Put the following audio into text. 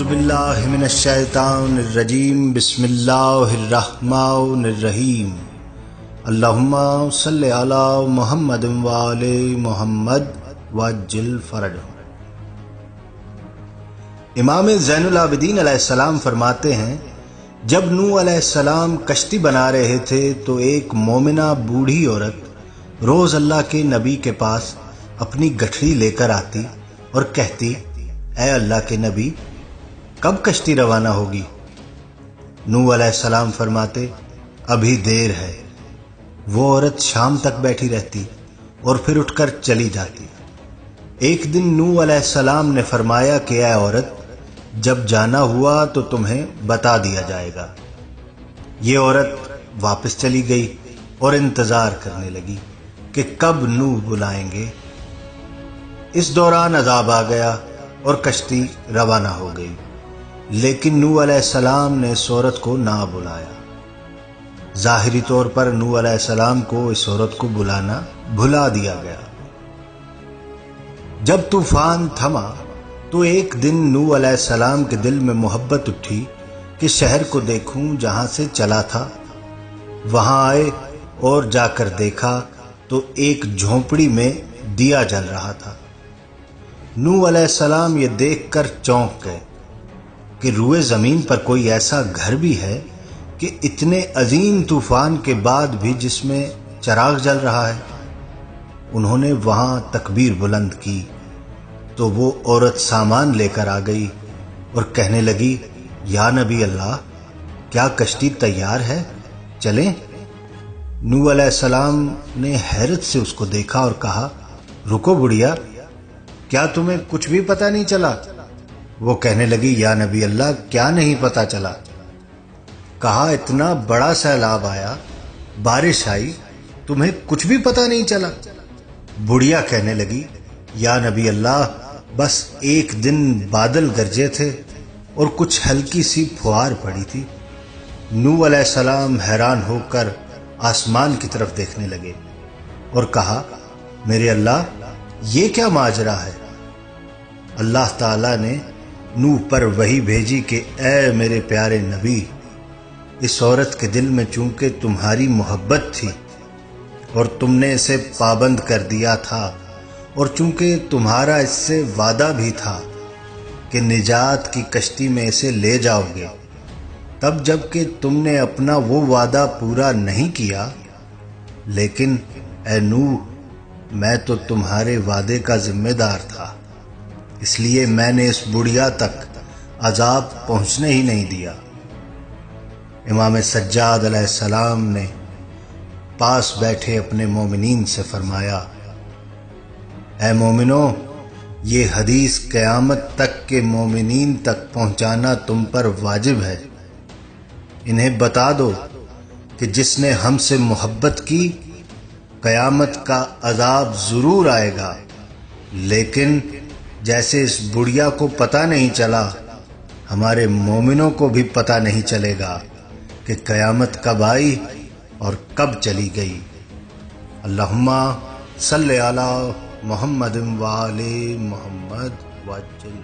اعوذ باللہ من الشیطان الرجیم بسم اللہ الرحمن الرحیم اللہم صلی علی محمد وآل محمد وعجل فرجہ۔ امام زین العابدین علیہ السلام فرماتے ہیں، جب نوح علیہ السلام کشتی بنا رہے تھے تو ایک مومنہ بوڑھی عورت روز اللہ کے نبی کے پاس اپنی گٹھڑی لے کر آتی اور کہتی، اے اللہ کے نبی، کب کشتی روانہ ہوگی؟ نوح علیہ السلام فرماتے، ابھی دیر ہے۔ وہ عورت شام تک بیٹھی رہتی اور پھر اٹھ کر چلی جاتی۔ ایک دن نوح علیہ السلام نے فرمایا کہ اے عورت، جب جانا ہوا تو تمہیں بتا دیا جائے گا۔ یہ عورت واپس چلی گئی اور انتظار کرنے لگی کہ کب نوح بلائیں گے۔ اس دوران عذاب آ گیا اور کشتی روانہ ہو گئی، لیکن نوح علیہ السلام نے اس عورت کو نہ بلایا۔ ظاہری طور پر نوح علیہ السلام کو اس عورت کو بلانا بھلا دیا گیا۔ جب طوفان تھما تو ایک دن نوح علیہ السلام کے دل میں محبت اٹھی کہ شہر کو دیکھوں جہاں سے چلا تھا۔ وہاں آئے اور جا کر دیکھا تو ایک جھونپڑی میں دیا جل رہا تھا۔ نوح علیہ السلام یہ دیکھ کر چونک گئے کہ روئے زمین پر کوئی ایسا گھر بھی ہے کہ اتنے عظیم طوفان کے بعد بھی جس میں چراغ جل رہا ہے۔ انہوں نے وہاں تکبیر بلند کی تو وہ عورت سامان لے کر آ گئی اور کہنے لگی، یا نبی اللہ، کیا کشتی تیار ہے؟ چلیں۔ نوح علیہ السلام نے حیرت سے اس کو دیکھا اور کہا، رکو بڑھیا، کیا تمہیں کچھ بھی پتہ نہیں چلا؟ وہ کہنے لگی، یا نبی اللہ، کیا نہیں پتہ چلا؟ کہا، اتنا بڑا سیلاب آیا، بارش آئی، تمہیں کچھ بھی پتہ نہیں چلا؟ بڑھیا کہنے لگی، یا نبی اللہ، بس ایک دن بادل گرجے تھے اور کچھ ہلکی سی پھوار پڑی تھی۔ نوح علیہ السلام حیران ہو کر آسمان کی طرف دیکھنے لگے اور کہا، میرے اللہ، یہ کیا ماجرا ہے؟ اللہ تعالیٰ نے نوح پر وحی بھیجی کہ اے میرے پیارے نبی، اس عورت کے دل میں چونکہ تمہاری محبت تھی اور تم نے اسے پابند کر دیا تھا، اور چونکہ تمہارا اس سے وعدہ بھی تھا کہ نجات کی کشتی میں اسے لے جاؤ گے، تب جب کہ تم نے اپنا وہ وعدہ پورا نہیں کیا، لیکن اے نوح، میں تو تمہارے وعدے کا ذمہ دار تھا، اس لیے میں نے اس بڑھیا تک عذاب پہنچنے ہی نہیں دیا۔ امام سجاد علیہ السلام نے پاس بیٹھے اپنے مومنین سے فرمایا، اے مومنو، یہ حدیث قیامت تک کے مومنین تک پہنچانا تم پر واجب ہے۔ انہیں بتا دو کہ جس نے ہم سے محبت کی، قیامت کا عذاب ضرور آئے گا، لیکن جیسے اس بڑھیا کو پتہ نہیں چلا، ہمارے مومنوں کو بھی پتہ نہیں چلے گا کہ قیامت کب آئی اور کب چلی گئی۔ اللہم صلی علی محمد وآل محمد وعجل